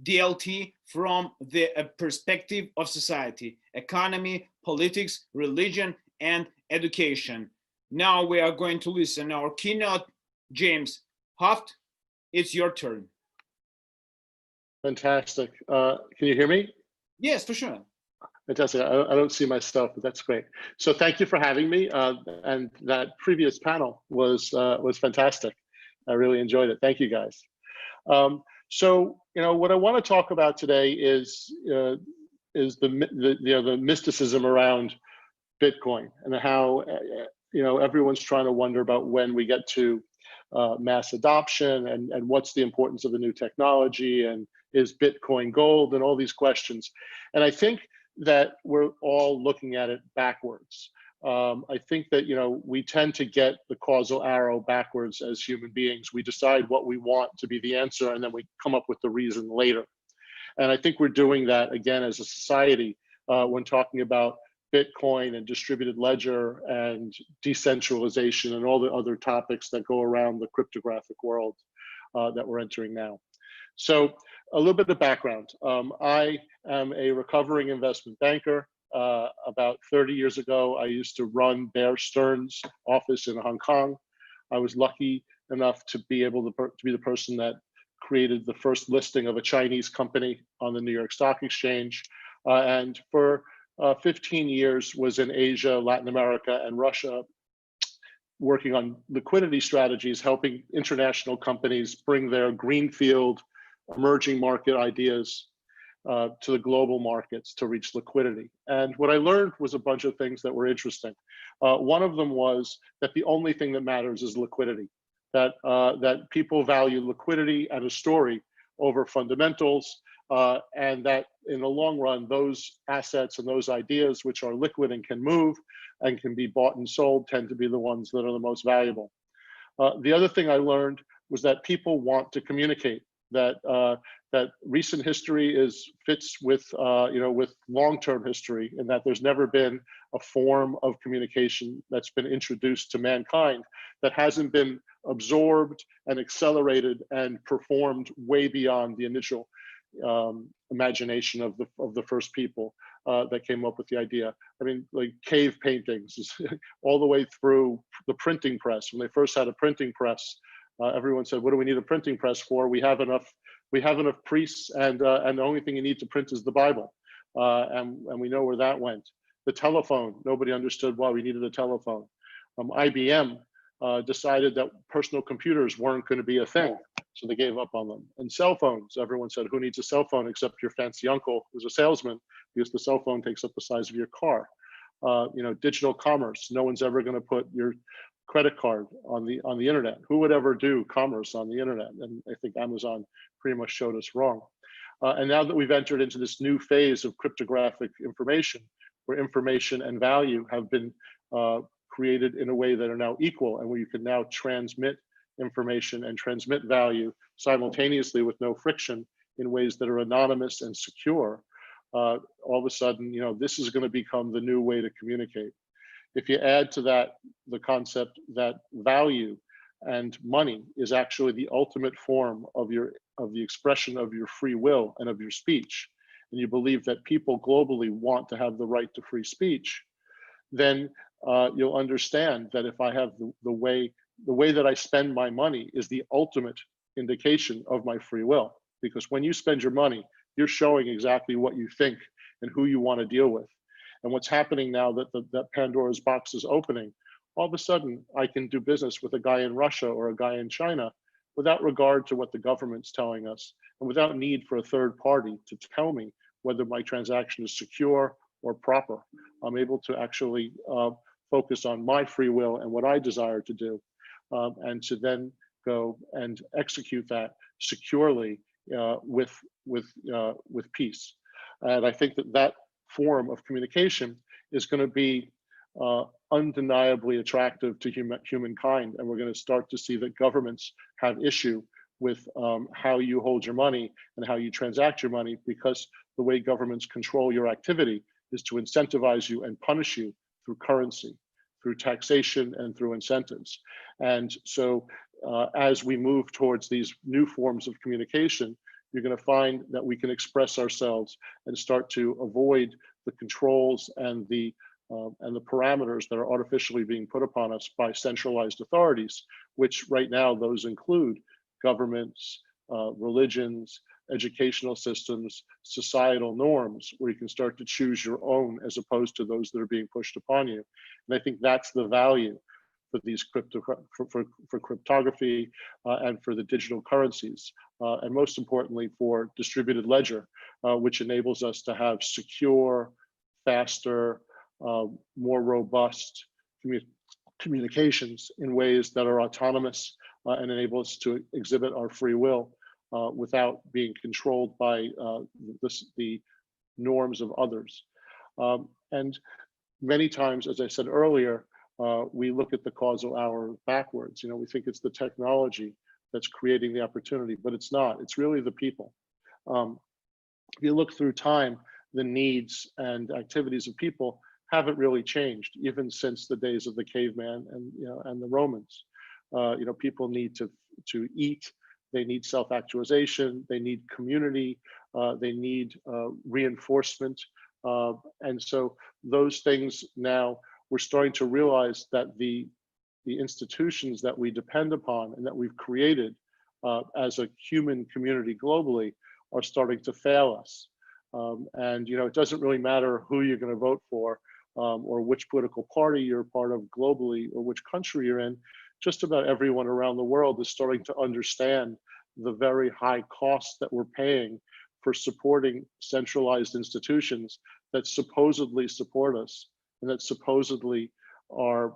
DLT from the perspective of society, economy, politics, religion, and education. Now we are going to listen our keynote. James Haft, it's your turn. Fantastic. Can you hear me? Yes, for sure. Fantastic. I don't see myself, but that's great. So thank you for having me. And that previous panel was fantastic. I really enjoyed it. Thank you, guys. So what I want to talk about today is the mysticism around Bitcoin and how everyone's trying to wonder about when we get to mass adoption and what's the importance of the new technology and is Bitcoin gold and all these questions. And I think that we're all looking at it backwards. I think that we tend to get the causal arrow backwards as human beings. We decide what we want to be the answer, and then we come up with the reason later. And I think we're doing that again as a society when talking about Bitcoin and distributed ledger and decentralization and all the other topics that go around the cryptographic world that we're entering now. So a little bit of background. I am a recovering investment banker. About 30 years ago, I used to run Bear Stearns' office in Hong Kong. I was lucky enough to be able to be the person that created the first listing of a Chinese company on the New York Stock Exchange. And for 15 years was in Asia, Latin America, and Russia, working on liquidity strategies, helping international companies bring their greenfield emerging market ideas to the global markets to reach liquidity. And what I learned was a bunch of things that were interesting. One of them was that the only thing that matters is liquidity, that people value liquidity and a story over fundamentals, and that in the long run, those assets and those ideas which are liquid and can move and can be bought and sold tend to be the ones that are the most valuable. The other thing I learned was that people want to communicate, that recent history fits with with long-term history, and that there's never been a form of communication that's been introduced to mankind that hasn't been absorbed and accelerated and performed way beyond the initial imagination of the first people that came up with the idea. I mean, like cave paintings, all the way through the printing press. When they first had a printing press, everyone said, "What do we need a printing press for? We have enough priests, and the only thing you need to print is the Bible." And we know where that went. The telephone, nobody understood why we needed a telephone. IBM decided that personal computers weren't going to be a thing, so they gave up on them. And cell phones, everyone said, who needs a cell phone except your fancy uncle who's a salesman, because the cell phone takes up the size of your car. Digital commerce, no one's ever going to put your credit card on the internet. Who would ever do commerce on the internet? And I think Amazon pretty much showed us wrong. And now that we've entered into this new phase of cryptographic information, where information and value have been created in a way that are now equal, and where you can now transmit information and transmit value simultaneously with no friction in ways that are anonymous and secure, all of a sudden, this is going to become the new way to communicate. If you add to that the concept that value and money is actually the ultimate form of the expression of your free will and of your speech, and you believe that people globally want to have the right to free speech, then you'll understand that if I have the way that I spend my money is the ultimate indication of my free will. Because when you spend your money, you're showing exactly what you think and who you want to deal with. And what's happening now that Pandora's box is opening, all of a sudden I can do business with a guy in Russia or a guy in China without regard to what the government's telling us, and without need for a third party to tell me whether my transaction is secure or proper. I'm able to actually focus on my free will and what I desire to do, and to then go and execute that securely with peace. And I think that form of communication is going to be undeniably attractive to humankind, and we're going to start to see that governments have issue with how you hold your money and how you transact your money, because the way governments control your activity is to incentivize you and punish you through currency, through taxation, and through incentives. And so as we move towards these new forms of communication, you're going to find that we can express ourselves and start to avoid the controls and the parameters that are artificially being put upon us by centralized authorities, which right now those include governments, religions, educational systems, societal norms, where you can start to choose your own as opposed to those that are being pushed upon you. And I think that's the value for these for cryptography and for the digital currencies, and most importantly for distributed ledger, which enables us to have secure, faster, more robust communications in ways that are autonomous and enable us to exhibit our free will without being controlled by the norms of others. And many times, as I said earlier, we look at the causal hour backwards. We think it's the technology that's creating the opportunity, but it's not. It's really the people. If you look through time, the needs and activities of people haven't really changed, even since the days of the caveman and the Romans. People need to eat. They need self-actualization. They need community. They need reinforcement. And so those things now, we're starting to realize that the institutions that we depend upon and that we've created as a human community globally are starting to fail us. And it doesn't really matter who you're going to vote for or which political party you're part of globally or which country you're in. Just about everyone around the world is starting to understand the very high costs that we're paying for supporting centralized institutions that supposedly support us and that supposedly are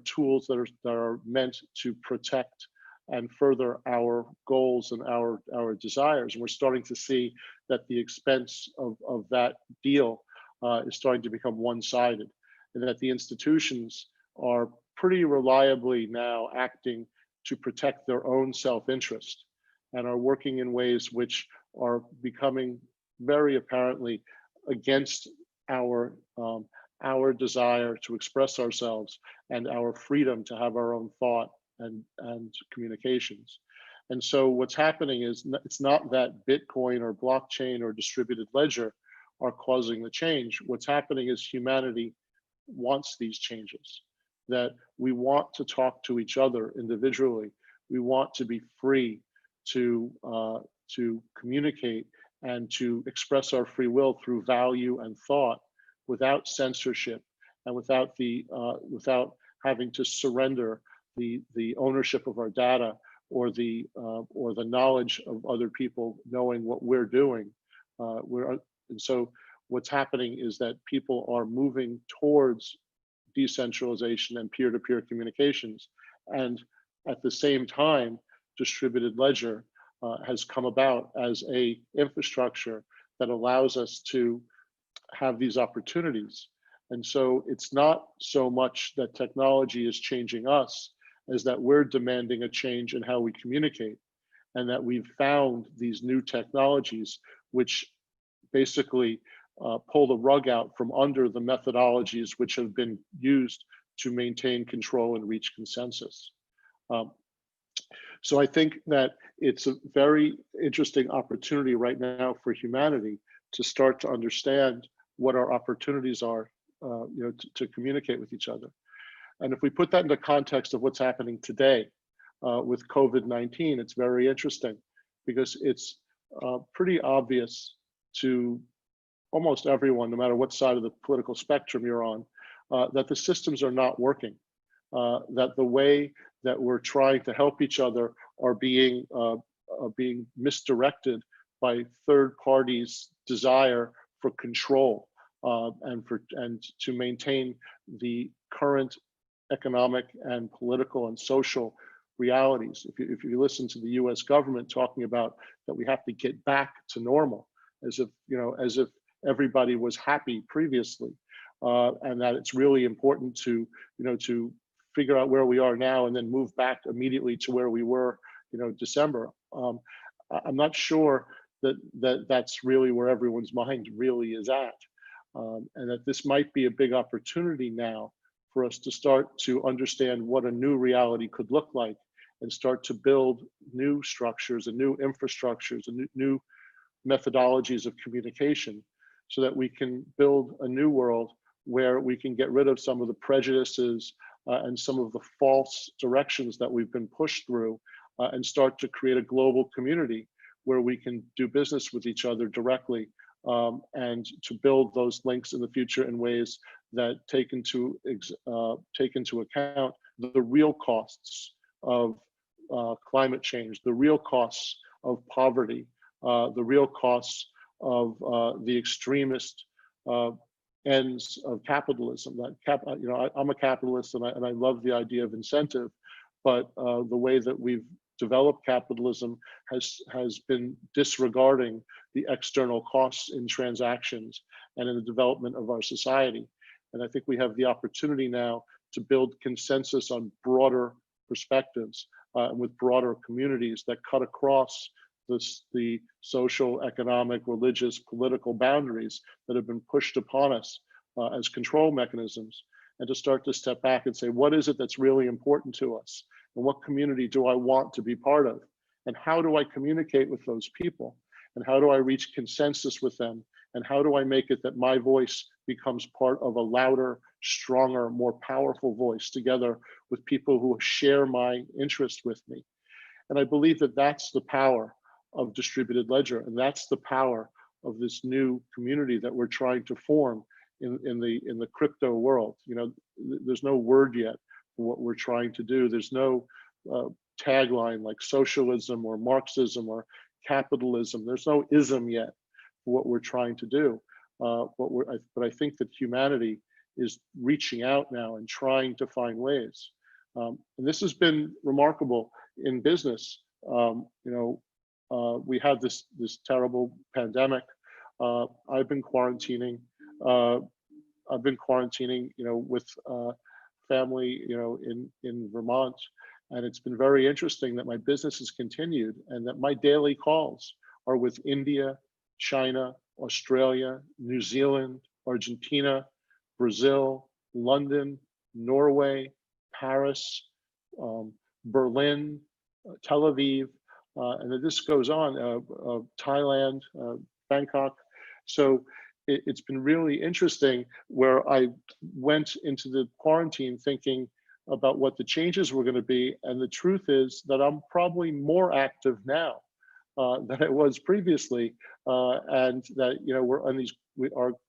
tools that are meant to protect and further our goals and our desires. And we're starting to see that the expense of that deal is starting to become one-sided, and that the institutions are pretty reliably now acting to protect their own self-interest and are working in ways which are becoming very apparently against our desire to express ourselves and our freedom to have our own thought and communications. And so what's happening is it's not that Bitcoin or blockchain or distributed ledger are causing the change. What's happening is humanity wants these changes, that we want to talk to each other individually. We want to be free to communicate and to express our free will through value and thought without censorship and without having to surrender the ownership of our data or the knowledge of other people knowing what we're doing. And so what's happening is that people are moving towards decentralization and peer-to-peer communications. And at the same time, distributed ledger has come about as a infrastructure that allows us to have these opportunities. And so it's not so much that technology is changing us as that we're demanding a change in how we communicate, and that we've found these new technologies which basically pull the rug out from under the methodologies which have been used to maintain control and reach consensus. So I think that it's a very interesting opportunity right now for humanity to start to understand what our opportunities are, to communicate with each other. And if we put that into context of what's happening today with COVID-19, it's very interesting because it's pretty obvious to almost everyone, no matter what side of the political spectrum you're on, that the systems are not working, that the way that we're trying to help each other are being misdirected by third parties' desire for control and to maintain the current economic and political and social realities. If you listen to the U.S. government talking about that we have to get back to normal, as if everybody was happy previously, and that it's really important to figure out where we are now and then move back immediately to where we were, December. I'm not sure that's really where everyone's mind really is at, and that this might be a big opportunity now for us to start to understand what a new reality could look like, and start to build new structures and new infrastructures and new methodologies of communication so that we can build a new world where we can get rid of some of the prejudices and some of the false directions that we've been pushed through and start to create a global community where we can do business with each other directly and to build those links in the future in ways that take into account the real costs of climate change, the real costs of poverty, the real costs of the extremist ends of capitalism. I'm a capitalist and I love the idea of incentive, but the way that we've developed capitalism has been disregarding the external costs in transactions and in the development of our society. And I think we have the opportunity now to build consensus on broader perspectives and with broader communities that cut across the social, economic, religious, political boundaries that have been pushed upon us as control mechanisms, and to start to step back and say, what is it that's really important to us? And what community do I want to be part of? And how do I communicate with those people? And how do I reach consensus with them? And how do I make it that my voice becomes part of a louder, stronger, more powerful voice together with people who share my interest with me? And I believe that that's the power of distributed ledger, and that's the power of this new community that we're trying to form in the crypto world. You know, there's no word yet for what we're trying to do. There's no tagline like socialism or Marxism or capitalism. There's no ism yet for what we're trying to do. But I think that humanity is reaching out now and trying to find ways. And this has been remarkable in business. We had this terrible pandemic. I've been quarantining. With family, in Vermont, and it's been very interesting that my business has continued and that my daily calls are with India, China, Australia, New Zealand, Argentina, Brazil, London, Norway, Paris, Berlin, Tel Aviv, and the list goes on, Thailand, Bangkok. So it's been really interesting where I went into the quarantine thinking about what the changes were going to be. And the truth is that I'm probably more active now than I was previously. And that, we're on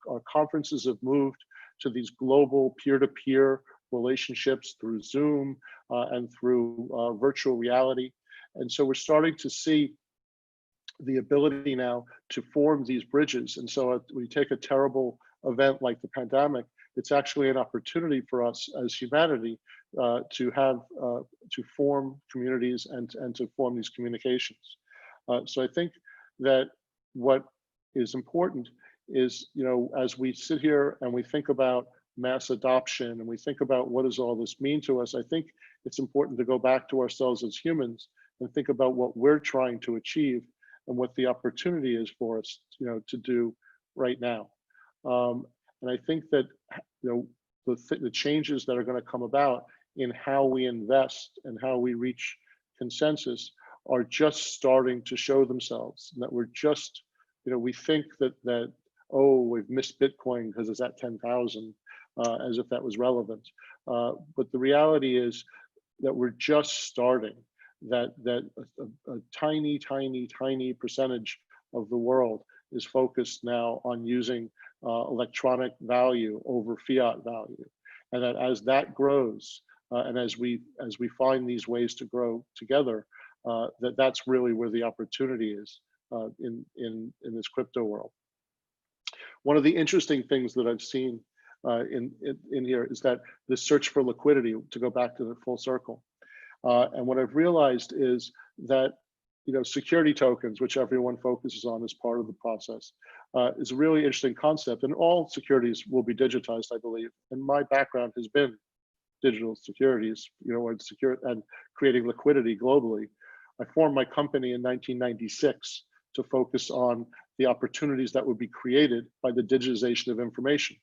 our conferences have moved to these global peer-to-peer relationships through Zoom and through virtual reality. And so we're starting to see the ability now to form these bridges. And so we take a terrible event like the pandemic, it's actually an opportunity for us as humanity to form communities and to form these communications. So I think that what is important is, as we sit here and we think about mass adoption and we think about what does all this mean to us, I think it's important to go back to ourselves as humans and think about what we're trying to achieve and what the opportunity is for us, to do right now. And I think that, the changes that are going to come about in how we invest and how we reach consensus are just starting to show themselves. And that we're just, we think that oh, we've missed Bitcoin because it's at 10,000, as if that was relevant. But the reality is that we're just starting. That a tiny percentage of the world is focused now on using electronic value over fiat value, and that as that grows and as we find these ways to grow together, that's really where the opportunity is in this crypto world. One of the interesting things that I've seen in here is that the search for liquidity, to go back to the full circle. And what I've realized is that, security tokens, which everyone focuses on as part of the process, is a really interesting concept. And all securities will be digitized, I believe. And my background has been digital securities, and creating liquidity globally. I formed my company in 1996 to focus on the opportunities that would be created by the digitization of information.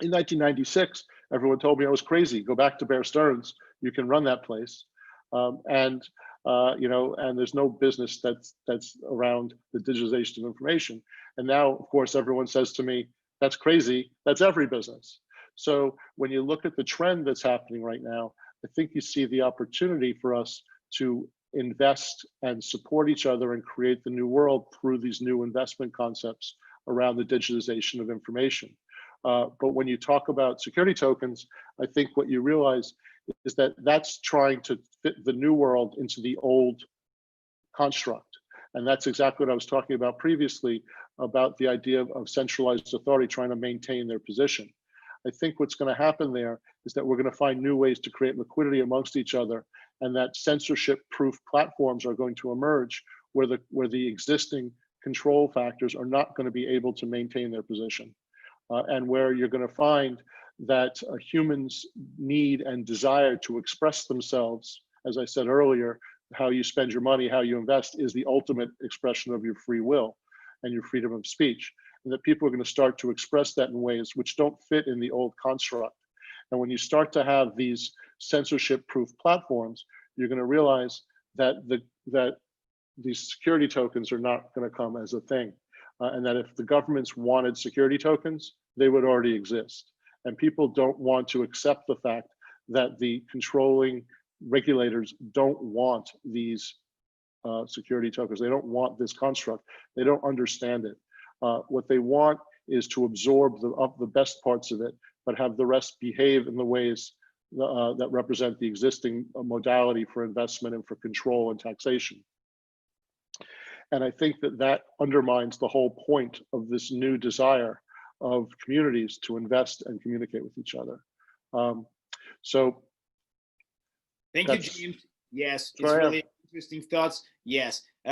In 1996, everyone told me I was crazy. Go back to Bear Stearns. You can run that place. And and there's no business that's around the digitization of information. And now, of course, everyone says to me, "That's crazy. That's every business." So when you look at the trend that's happening right now, I think you see the opportunity for us to invest and support each other and create the new world through these new investment concepts around the digitization of information. But when you talk about security tokens, I think what you realize is that that's trying to fit the new world into the old construct. And that's exactly what I was talking about previously, about the idea of centralized authority trying to maintain their position. I think what's going to happen there is that we're going to find new ways to create liquidity amongst each other, and that censorship-proof platforms are going to emerge where the existing control factors are not going to be able to maintain their position, and where you're going to find that humans' need and desire to express themselves, as I said earlier, how you spend your money, how you invest, is the ultimate expression of your free will and your freedom of speech. And that people are going to start to express that in ways which don't fit in the old construct. And when you start to have these censorship-proof platforms, you're going to realize that these security tokens are not going to come as a thing, and that if the governments wanted security tokens, they would already exist. And people don't want to accept the fact that the controlling regulators don't want these security tokens. They don't want this construct. They don't understand it. What they want is to absorb the best parts of it, but have the rest behave in the ways that represent the existing modality for investment and for control and taxation. And I think that undermines the whole point of this new desire of communities to invest and communicate with each other. So thank you, James. Yes, it's really interesting thoughts. Yes,